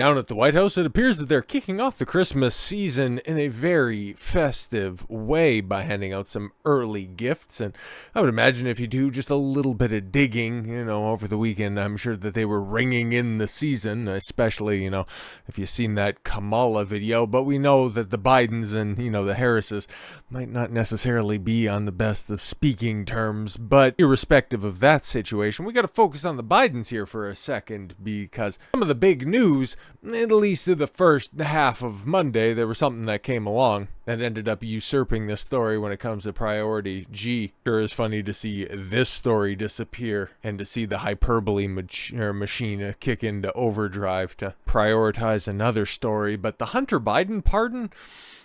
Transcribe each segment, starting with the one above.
Down at the White House, it appears that they're kicking off the Christmas season in a very festive way by handing out some early gifts. And I would imagine if you do just a little bit of digging, over the weekend, I'm sure that they were ringing in the season, especially, if you've seen that Kamala video. But we know that the Bidens and, the Harrises might not necessarily be on the best of speaking terms. But irrespective of that situation, we got to focus on the Bidens here for a second, because some of the big news, at least in the first half of Monday, there was something that came along that ended up usurping this story when it comes to priority. Gee, sure is funny to see this story disappear and to see the hyperbole machine kick into overdrive to prioritize another story. But the Hunter Biden pardon,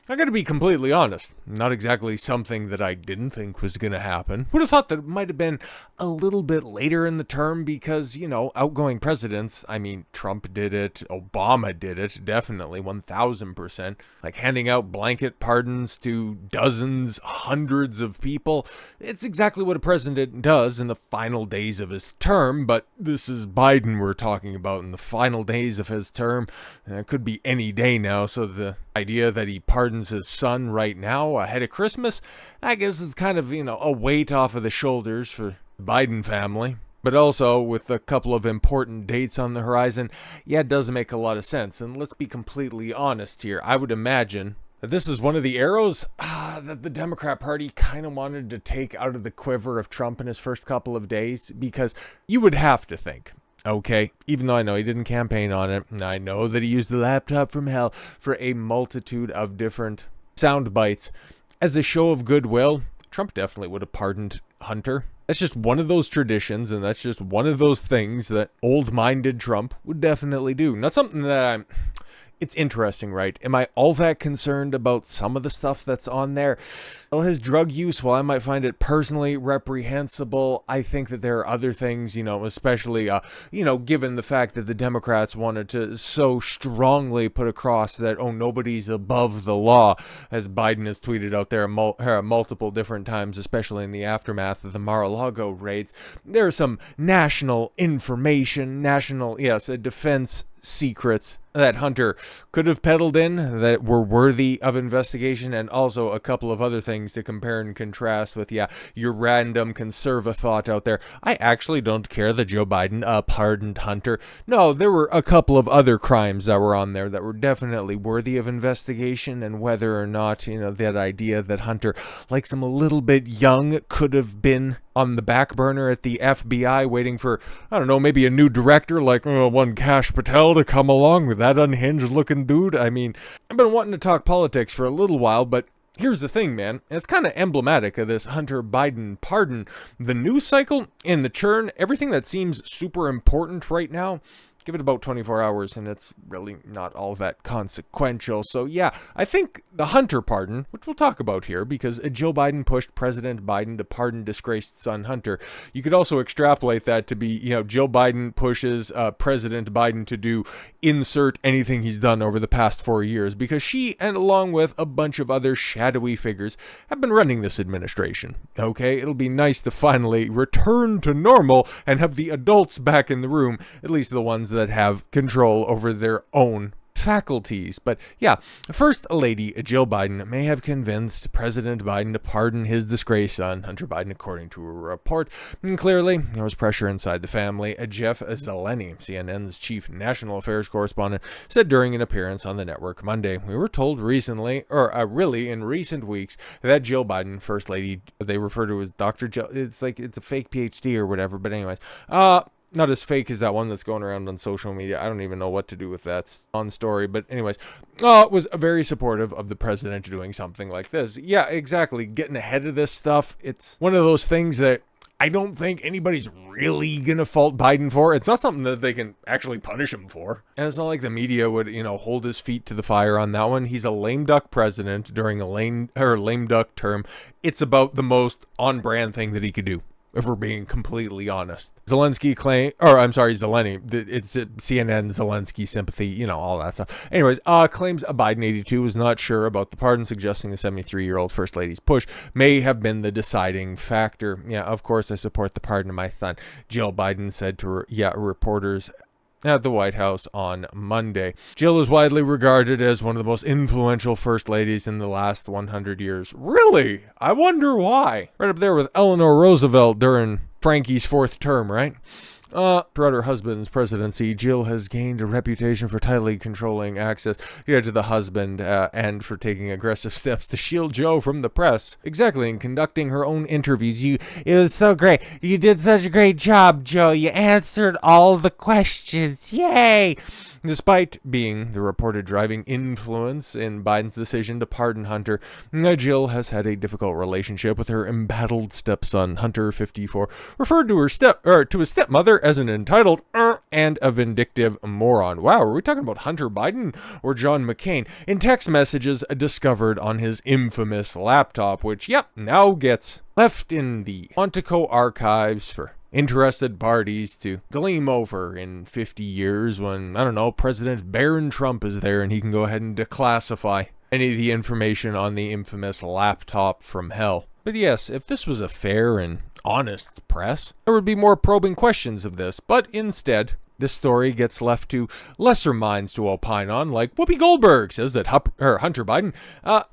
I gotta be completely honest, not exactly something that I didn't think was gonna happen. Would have thought that it might have been a little bit later in the term because, outgoing presidents, Trump did it, Obama did it, definitely, 1000%. Like handing out blanket pardons to dozens, hundreds of people. It's exactly what a president does in the final days of his term, but this is Biden we're talking about in the final days of his term. It could be any day now, so the idea that he pardons his son right now ahead of Christmas, I guess it's kind of, a weight off of the shoulders for the Biden family. But also, with a couple of important dates on the horizon, it does make a lot of sense. And let's be completely honest here. I would imagine that this is one of the arrows that the Democrat Party kind of wanted to take out of the quiver of Trump in his first couple of days, because you would have to think, okay, even though I know he didn't campaign on it, and I know that he used the laptop from hell for a multitude of different sound bites, as a show of goodwill, Trump definitely would have pardoned Hunter. That's just one of those traditions, and that's just one of those things that old-minded Trump would definitely do. Not something that it's interesting, right? Am I all that concerned about some of the stuff that's on there? Well, his drug use, while I might find it personally reprehensible, I think that there are other things, especially, given the fact that the Democrats wanted to so strongly put across that, nobody's above the law, as Biden has tweeted out there multiple different times, especially in the aftermath of the Mar-a-Lago raids. There are some national information, defense secrets that Hunter could have peddled in that were worthy of investigation, and also a couple of other things to compare and contrast with, your random conserva thought out there. I actually don't care that Joe Biden pardoned Hunter. No, there were a couple of other crimes that were on there that were definitely worthy of investigation, and whether or not, that idea that Hunter likes him a little bit young could have been on the back burner at the FBI waiting for, maybe a new director like one Kash Patel to come along with that unhinged looking dude. I've been wanting to talk politics for a little while, but here's the thing, man. It's kind of emblematic of this Hunter Biden pardon. The news cycle and the churn, everything that seems super important right now, give it about 24 hours and it's really not all that consequential. So I think the Hunter pardon, which we'll talk about here, because Joe Biden pushed President Biden to pardon disgraced son Hunter. You could also extrapolate that to be, Joe Biden pushes President Biden to do insert anything he's done over the past 4 years, because she, and along with a bunch of other shadowy figures, have been running this administration. Okay, it'll be nice to finally return to normal and have the adults back in the room, at least the ones that have control over their own faculties. But First Lady Jill Biden may have convinced President Biden to pardon his disgraced son, Hunter Biden, according to a report. And clearly, there was pressure inside the family. Jeff Zeleny, CNN's chief national affairs correspondent, said during an appearance on the network Monday, "We were told recently, really in recent weeks, that Jill Biden, First Lady, they refer to as Dr. Jill, it's like it's a fake PhD or whatever, but anyways, not as fake as that one that's going around on social media. I don't even know what to do with that on story. But anyways, was very supportive of the president doing something like this. Yeah, exactly. Getting ahead of this stuff. It's one of those things that I don't think anybody's really going to fault Biden for. It's not something that they can actually punish him for. And it's not like the media would, hold his feet to the fire on that one. He's a lame duck president during a lame duck term. It's about the most on-brand thing that he could do, if we're being completely honest. Zeleny, it's CNN, Zelensky sympathy, all that stuff. Anyways, claims a Biden 82 was not sure about the pardon, suggesting the 73-year-old First Lady's push may have been the deciding factor. Yeah, of course I support the pardon of my son, Jill Biden said to reporters at the White House on Monday. Jill is widely regarded as one of the most influential first ladies in the last 100 years. Really? I wonder why. Right up there with Eleanor Roosevelt during Frankie's 4th term, right? Throughout her husband's presidency, Jill has gained a reputation for tightly controlling access to the husband and for taking aggressive steps to shield Joe from the press. Exactly, and conducting her own interviews. It was so great. You did such a great job, Joe. You answered all the questions. Yay! Despite being the reported driving influence in Biden's decision to pardon Hunter, Jill has had a difficult relationship with her embattled stepson, Hunter, 54, referred to his stepmother as an entitled and a vindictive moron. Wow, are we talking about Hunter Biden or John McCain? In text messages discovered on his infamous laptop, which, now gets left in the Quantico archives for interested parties to gleam over in 50 years when, I don't know, President Barron Trump is there and he can go ahead and declassify any of the information on the infamous laptop from hell. But yes, if this was a fair and honest press, there would be more probing questions of this, but instead, this story gets left to lesser minds to opine on, like Whoopi Goldberg says that Hunter Biden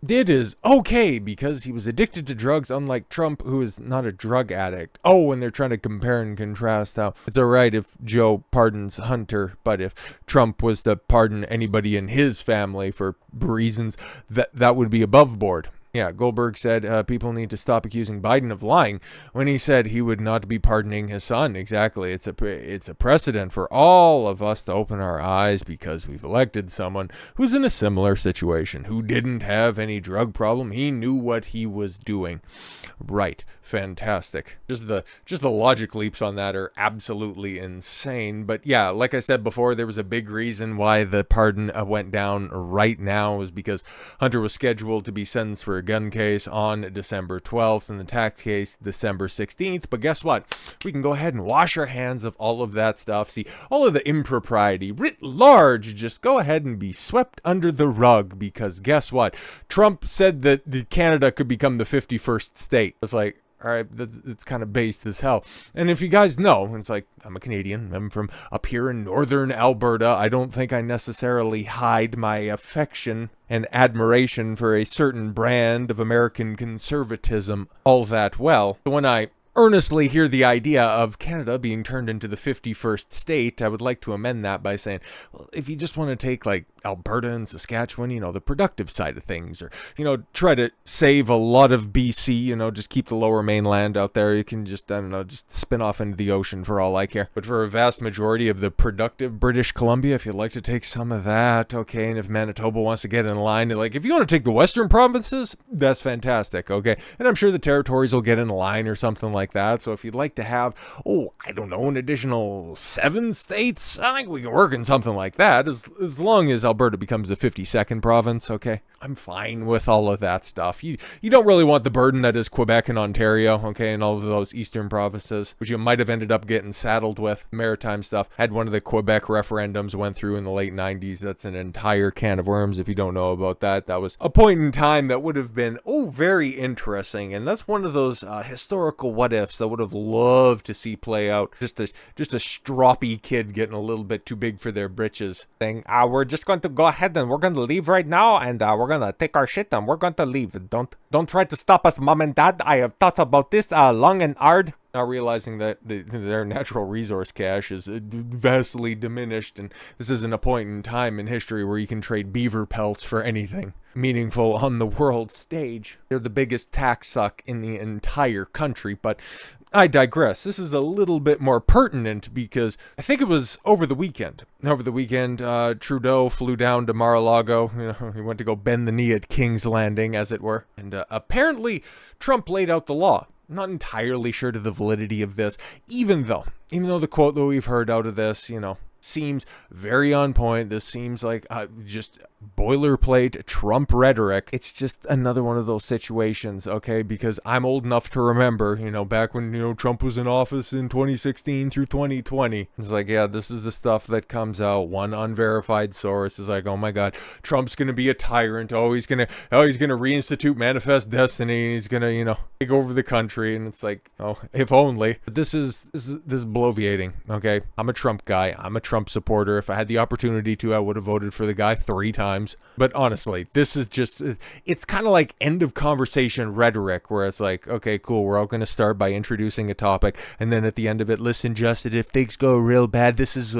did is okay because he was addicted to drugs, unlike Trump, who is not a drug addict. Oh, and they're trying to compare and contrast how it's all right if Joe pardons Hunter, but if Trump was to pardon anybody in his family for reasons, that would be above board. Yeah, Goldberg said people need to stop accusing Biden of lying when he said he would not be pardoning his son. Exactly. It's a precedent for all of us to open our eyes because we've elected someone who's in a similar situation, who didn't have any drug problem. He knew what he was doing. Right. Fantastic. Just the logic leaps on that are absolutely insane. But yeah, like I said before, there was a big reason why the pardon went down right now was because Hunter was scheduled to be sentenced for a gun case on December 12th and the tax case December 16th. But guess what? We can go ahead and wash our hands of all of that stuff. See, all of the impropriety writ large, just go ahead and be swept under the rug because guess what? Trump said that Canada could become the 51st state. It's like, all right, it's kind of based as hell. And if you guys know, it's like, I'm a Canadian. I'm from up here in northern Alberta. I don't think I necessarily hide my affection and admiration for a certain brand of American conservatism all that well. When I earnestly hear the idea of Canada being turned into the 51st state, I would like to amend that by saying, well, if you just want to take like Alberta and Saskatchewan, the productive side of things, or, try to save a lot of BC, just keep the lower mainland out there. You can just, just spin off into the ocean for all I care. But for a vast majority of the productive British Columbia, if you'd like to take some of that, okay, and if Manitoba wants to get in line, like if you want to take the western provinces, that's fantastic, okay? And I'm sure the territories will get in line or something like that. So if you'd like to have, an additional 7 states, I think we can work in something like that, as long as Alberta becomes the 52nd province, okay? I'm fine with all of that stuff. You don't really want the burden that is Quebec and Ontario, okay, and all of those eastern provinces, which you might have ended up getting saddled with. Maritime stuff. Had one of the Quebec referendums went through in the late 90s. That's an entire can of worms if you don't know about that. That was a point in time that would have been, very interesting, and that's one of those historical what-ifs that would have loved to see play out. Just a stroppy kid getting a little bit too big for their britches, saying, we're just going to go ahead and we're going to leave right now, and we're going to take our shit and we're going to leave. Don't try to stop us, Mom and Dad. I have thought about this long and hard. Now realizing that their natural resource cache is vastly diminished, and this isn't a point in time in history where you can trade beaver pelts for anything meaningful on the world stage. They're the biggest tax suck in the entire country, but I digress. This is a little bit more pertinent because I think it was over the weekend. Trudeau flew down to Mar-a-Lago. He went to go bend the knee at King's Landing, as it were. And apparently Trump laid out the law. I'm not entirely sure to the validity of this, even though the quote that we've heard out of this, seems very on point. This seems like just boilerplate Trump rhetoric. It's just another one of those situations, okay? Because I'm old enough to remember, back when, Trump was in office in 2016 through 2020. It's like, yeah, this is the stuff that comes out. One unverified source is like, oh my God, Trump's going to be a tyrant. He's going to reinstitute manifest destiny. He's going to, take over the country. And it's like, if only. But this is bloviating, okay? I'm a Trump guy. I'm a Trump supporter. If I had the opportunity to, I would have voted for the guy 3 times. But honestly, this is just, it's kind of like end of conversation rhetoric, where it's like, okay, cool, we're all going to start by introducing a topic, and then at the end of it, listen, Justin, if things go real bad, this is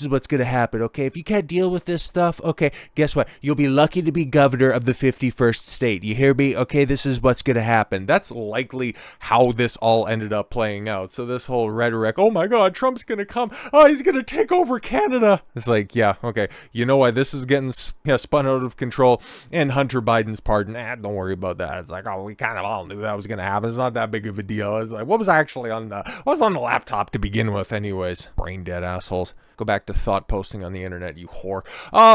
what's going to happen, okay? If you can't deal with this stuff, okay, guess what? You'll be lucky to be governor of the 51st state. You hear me? Okay, this is what's going to happen. That's likely how this all ended up playing out. So this whole rhetoric, oh my God, Trump's going to come. Oh, he's going to take over Canada. It's like, yeah, okay. You know why this is getting spun out of control? And Hunter Biden's pardon. Don't worry about that. It's like, oh, we kind of all knew that was going to happen. It's not that big of a deal. It's like, what was on the laptop to begin with anyways? Brain dead assholes. Go back to thought posting on the internet, you whore.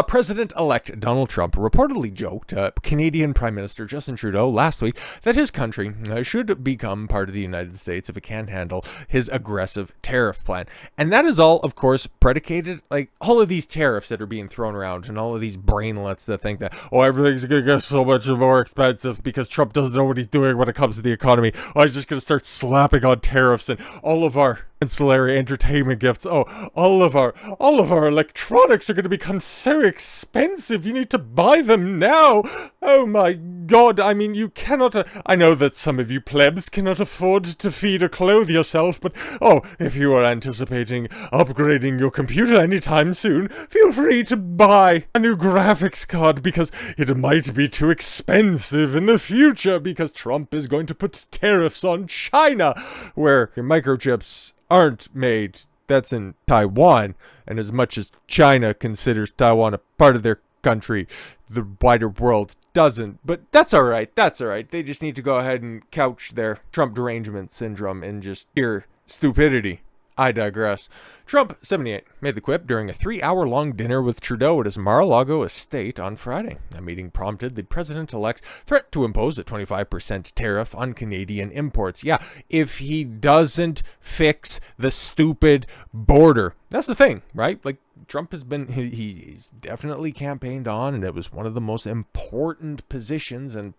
President-elect Donald Trump reportedly joked Canadian Prime Minister Justin Trudeau last week that his country should become part of the United States if it can't handle his aggressive tariff plan. And that is all, of course, predicated, like, all of these tariffs that are being thrown around and all of these brainlets that think that, oh, everything's going to get so much more expensive because Trump doesn't know what he's doing when it comes to the economy. Oh, he's just going to start slapping on tariffs and all of our ancillary entertainment gifts. Oh, all of our electronics are going to become so expensive. You need to buy them now. Oh my God. I mean, you cannot, I know that some of you plebs cannot afford to feed or clothe yourself, but oh, if you are anticipating upgrading your computer anytime soon, feel free to buy a new graphics card because it might be too expensive in the future because Trump is going to put tariffs on China, where your microchips aren't made. That's in Taiwan, and as much as China considers Taiwan a part of their country, the wider world doesn't. But that's all right. They just need to go ahead and couch their Trump derangement syndrome in just pure stupidity. I digress. Trump, 78, made the quip during a 3-hour-long dinner with Trudeau at his Mar-a-Lago estate on Friday. The meeting prompted the president-elect's threat to impose a 25% tariff on Canadian imports. Yeah, if he doesn't fix the stupid border. That's the thing, right? Like, Trump has been, he's definitely campaigned on, and it was one of the most important positions and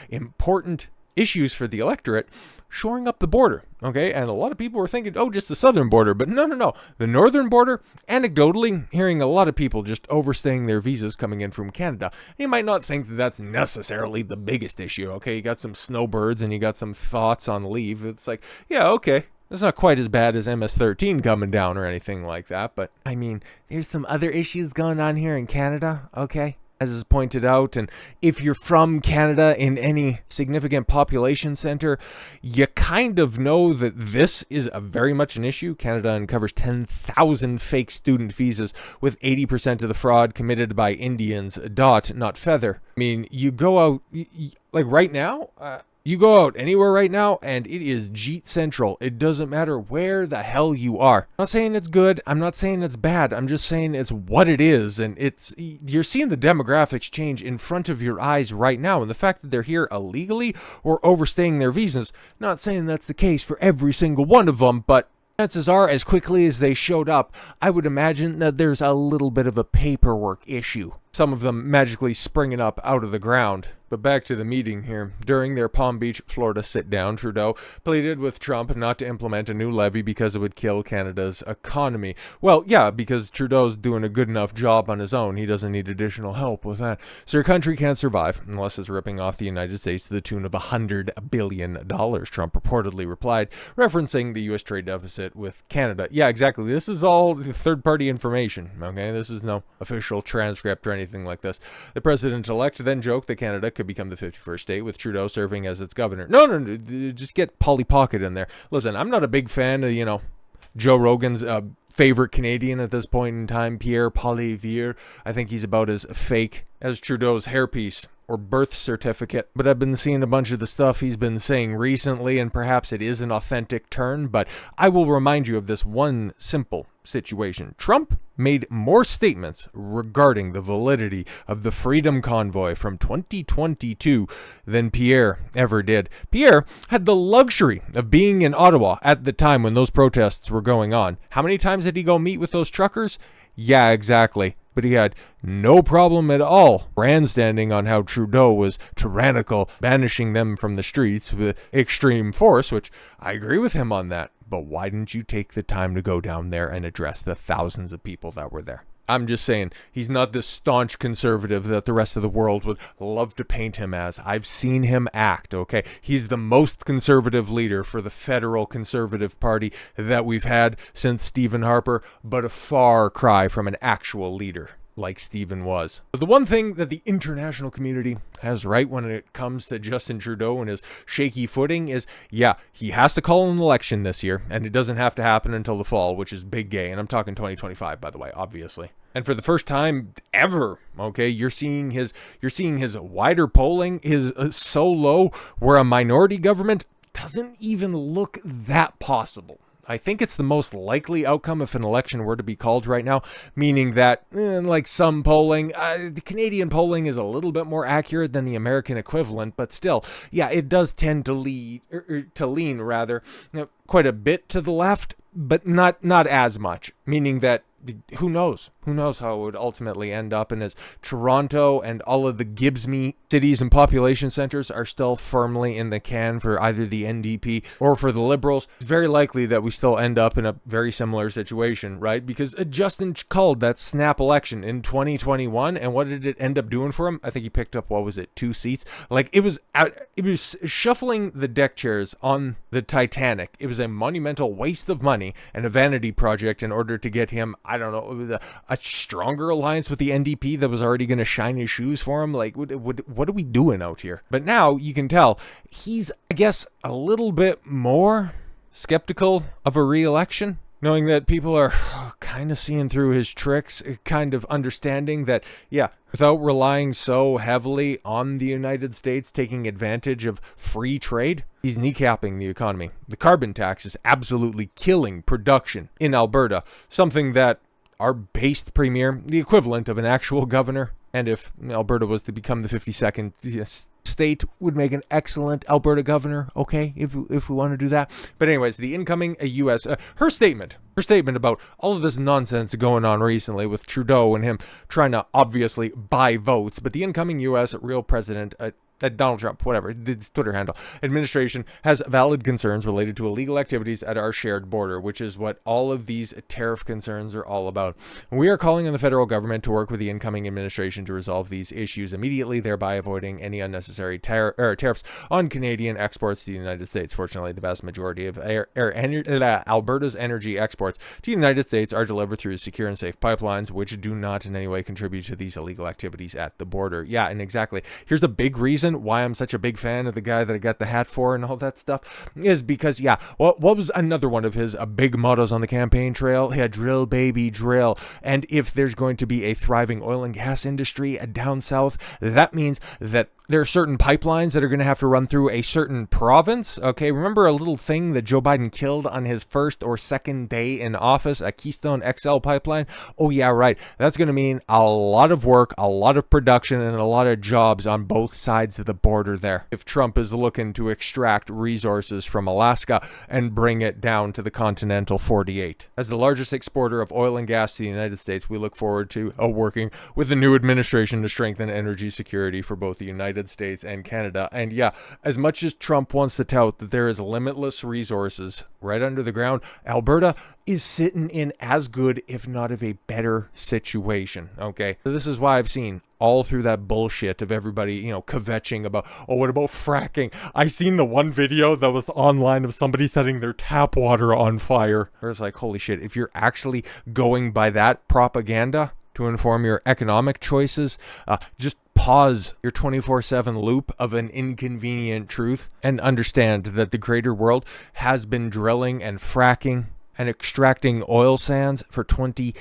important issues for the electorate, shoring up the border, okay? And a lot of people were thinking, oh, just the southern border, but no. The northern border, anecdotally, hearing a lot of people just overstaying their visas coming in from Canada. You might not think that that's necessarily the biggest issue, okay? You got some snowbirds and you got some thoughts on leave. It's like, yeah, okay. It's not quite as bad as MS-13 coming down or anything like that, but I mean, there's some other issues going on here in Canada, okay? As is pointed out, and if you're from Canada in any significant population center, you kind of know that this is very much an issue. Canada uncovers 10,000 fake student visas, with 80% of the fraud committed by Indians, not feather. I mean, you go out, like right now, you go out anywhere right now, and it is Jeet Central. It doesn't matter where the hell you are. I'm not saying it's good. I'm not saying it's bad. I'm just saying it's what it is, and you're seeing the demographics change in front of your eyes right now, and the fact that they're here illegally or overstaying their visas, not saying that's the case for every single one of them, but chances are, as quickly as they showed up, I would imagine that there's a little bit of a paperwork issue. Some of them magically springing up out of the ground. But back to the meeting here. During their Palm Beach, Florida sit-down, Trudeau pleaded with Trump not to implement a new levy because it would kill Canada's economy. Well, yeah, because Trudeau's doing a good enough job on his own. He doesn't need additional help with that. So your country can't survive unless it's ripping off the United States to the tune of $100 billion, Trump reportedly replied, referencing the U.S. trade deficit with Canada. Yeah, exactly. This is all third-party information, okay? This is no official transcript or anything like this. The president-elect then joked that Canada could become the 51st state with Trudeau serving as its governor. No, just get Polly Pocket in there. Listen, I'm not a big fan of, Joe Rogan's favorite Canadian at this point in time, Pierre Poilievre. I think he's about as fake as Trudeau's hairpiece or birth certificate, but I've been seeing a bunch of the stuff he's been saying recently, and perhaps it is an authentic turn, but I will remind you of this one simple situation. Trump made more statements regarding the validity of the Freedom Convoy from 2022 than Pierre ever did. Pierre had the luxury of being in Ottawa at the time when those protests were going on. How many times did he go meet with those truckers? Yeah, exactly. but he had no problem at all grandstanding on how Trudeau was tyrannical, banishing them from the streets with extreme force, which I agree with him on that. But why didn't you take the time to go down there and address the thousands of people that were there? I'm just saying, he's not this staunch conservative that the rest of the world would love to paint him as. I've seen him act, okay? He's the most conservative leader for the federal Conservative Party that we've had since Stephen Harper, but a far cry from an actual leader like Stephen was. But the one thing that the international community has right when it comes to Justin Trudeau and his shaky footing is, yeah, he has to call an election this year, and it doesn't have to happen until the fall, which is big gay. And I'm talking 2025, by the way, obviously. And for the first time ever, okay, you're seeing his wider polling is so low where a minority government doesn't even look that possible. I think it's the most likely outcome if an election were to be called right now, meaning that, like some polling, the Canadian polling is a little bit more accurate than the American equivalent, but still, yeah, it does tend to lean quite a bit to the left, but not as much, meaning that who knows how it would ultimately end up. And as Toronto and all of the Gibbs-me cities and population centers are still firmly in the can for either the NDP or for the Liberals, it's very likely that we still end up in a very similar situation, right? Because Justin called that snap election in 2021, and what did it end up doing for him? I think he picked up, 2 seats? Like, it was shuffling the deck chairs on the Titanic. It was a monumental waste of money and a vanity project in order to get him, I don't know, a stronger alliance with the NDP that was already going to shine his shoes for him. Like, what are we doing out here? But now you can tell he's, I guess, a little bit more skeptical of a re-election, knowing that people are kind of seeing through his tricks, kind of understanding that, yeah, without relying so heavily on the United States taking advantage of free trade, he's kneecapping the economy. The carbon tax is absolutely killing production in Alberta, something that our based premier, the equivalent of an actual governor, and if Alberta was to become the 52nd state, would make an excellent Alberta governor, okay, if we want to do that. But anyways, the incoming U.S., her statement about all of this nonsense going on recently with Trudeau and him trying to obviously buy votes, but the incoming U.S. real president, Donald Trump, whatever, his Twitter handle, administration has valid concerns related to illegal activities at our shared border, which is what all of these tariff concerns are all about. We are calling on the federal government to work with the incoming administration to resolve these issues immediately, thereby avoiding any unnecessary tariffs on Canadian exports to the United States. Fortunately, the vast majority of Alberta's energy exports to the United States are delivered through secure and safe pipelines, which do not in any way contribute to these illegal activities at the border. Yeah, and exactly. Here's the big reason why I'm such a big fan of the guy that I got the hat for and all that stuff is because, yeah, what was another one of his big mottos on the campaign trail? He had drill, baby, drill. And if there's going to be a thriving oil and gas industry down south, that means that there are certain pipelines that are going to have to run through a certain province. Okay, remember a little thing that Joe Biden killed on his first or second day in office, a Keystone XL pipeline? Oh yeah, right. That's going to mean a lot of work, a lot of production, and a lot of jobs on both sides of the border there. If Trump is looking to extract resources from Alaska and bring it down to the continental 48. As the largest exporter of oil and gas to the United States, we look forward to working with the new administration to strengthen energy security for both the United States and Canada. And yeah, as much as Trump wants to tout that there is limitless resources right under the ground, Alberta is sitting in as good, if not of a better situation. Okay, so this is why I've seen all through that bullshit of everybody, kvetching about, oh, what about fracking? I seen the one video that was online of somebody setting their tap water on fire. Where it's like, holy shit, if you're actually going by that propaganda to inform your economic choices, just pause your 24/7 loop of an inconvenient truth and understand that the greater world has been drilling and fracking and extracting oil sands for 20-30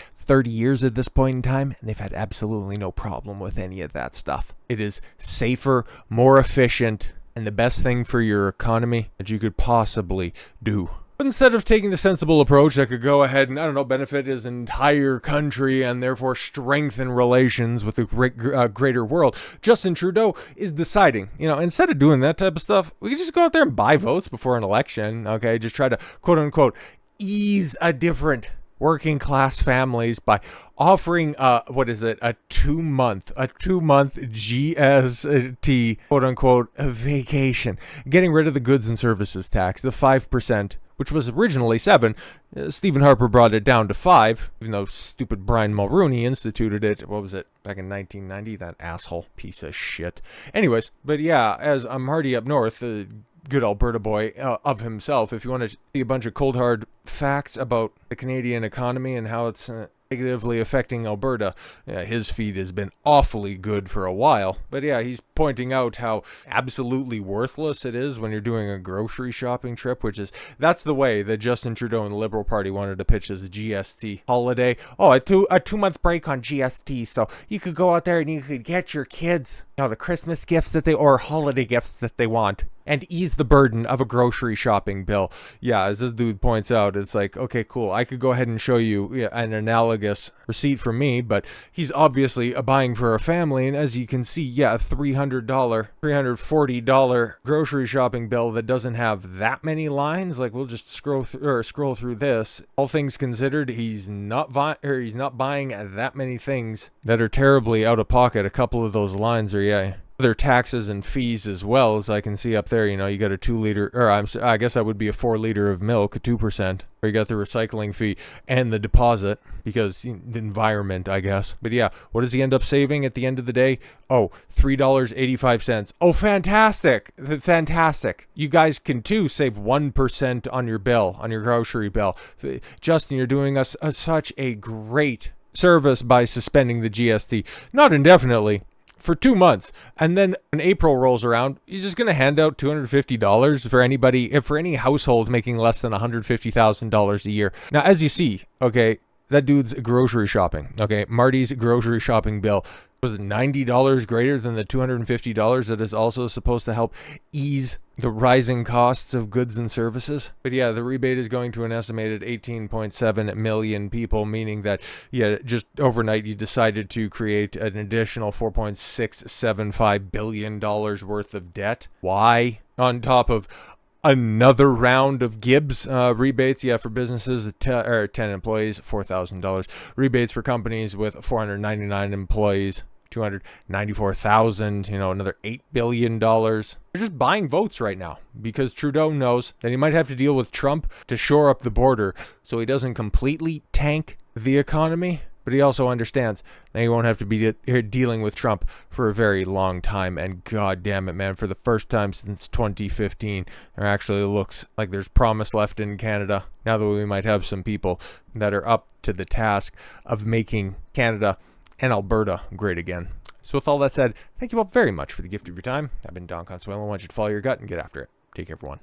years at this point in time, and they've had absolutely no problem with any of that stuff. It is safer, more efficient, and the best thing for your economy that you could possibly do. But instead of taking the sensible approach that could go ahead and, benefit his entire country and therefore strengthen relations with the greater world, Justin Trudeau is deciding, instead of doing that type of stuff, we could just go out there and buy votes before an election, okay? Just try to, quote unquote, ease a different working class families by offering what is it, a 2 month GST, quote unquote, vacation, getting rid of the goods and services tax, the 5%, which was originally 7. Stephen Harper brought it down to 5, even though stupid Brian Mulroney instituted it. What was it, back in 1990? That asshole piece of shit. Anyways, but yeah, as I'm Hardy up north, good Alberta boy of himself, if you want to see a bunch of cold hard facts about the Canadian economy and how it's negatively affecting Alberta, his feed has been awfully good for a while. But yeah, he's pointing out how absolutely worthless it is when you're doing a grocery shopping trip, that's the way that Justin Trudeau and the Liberal Party wanted to pitch as a GST holiday. Oh, a 2-month break on GST, so you could go out there and you could get your kids, the Christmas gifts or holiday gifts that they want, and ease the burden of a grocery shopping bill. Yeah, as this dude points out, it's like, okay, cool, I could go ahead and show you an analogous receipt from me, but he's obviously buying for a family, and as you can see, a $340 grocery shopping bill that doesn't have that many lines. Like, we'll just scroll through this. All things considered, he's not buying that many things that are terribly out of pocket. A couple of those lines are other taxes and fees as well, as I can see up there. You got a 2 liter, or I guess that would be a 4 liter of milk, 2%. Or you got the recycling fee and the deposit, because the environment, I guess. But yeah, what does he end up saving at the end of the day? Oh, $3.85. Oh, fantastic. Fantastic. You guys can too save 1% on your bill, on your grocery bill. Justin, you're doing us such a great service by suspending the GST. Not indefinitely, for 2 months, and then when April rolls around, he's just going to hand out $250 for any household making less than $150,000 a year. Now, as you see, okay, that dude's grocery shopping. Okay, Marty's grocery shopping bill was $90 greater than the $250 that is also supposed to help ease the rising costs of goods and services. But yeah, the rebate is going to an estimated 18.7 million people, meaning that, just overnight you decided to create an additional $4.675 billion worth of debt. Why? On top of another round of Gibbs rebates, for businesses 10 employees, $4,000. Rebates for companies with 499 employees, 294,000, another $8 billion. They're just buying votes right now because Trudeau knows that he might have to deal with Trump to shore up the border so he doesn't completely tank the economy. But he also understands that he won't have to be dealing with Trump for a very long time. And god damn it, man, for the first time since 2015, there actually looks like there's promise left in Canada. Now that we might have some people that are up to the task of making Canada and Alberta great again. So with all that said, thank you all very much for the gift of your time. I've been Don Consuelo. I want you to follow your gut and get after it. Take care, everyone.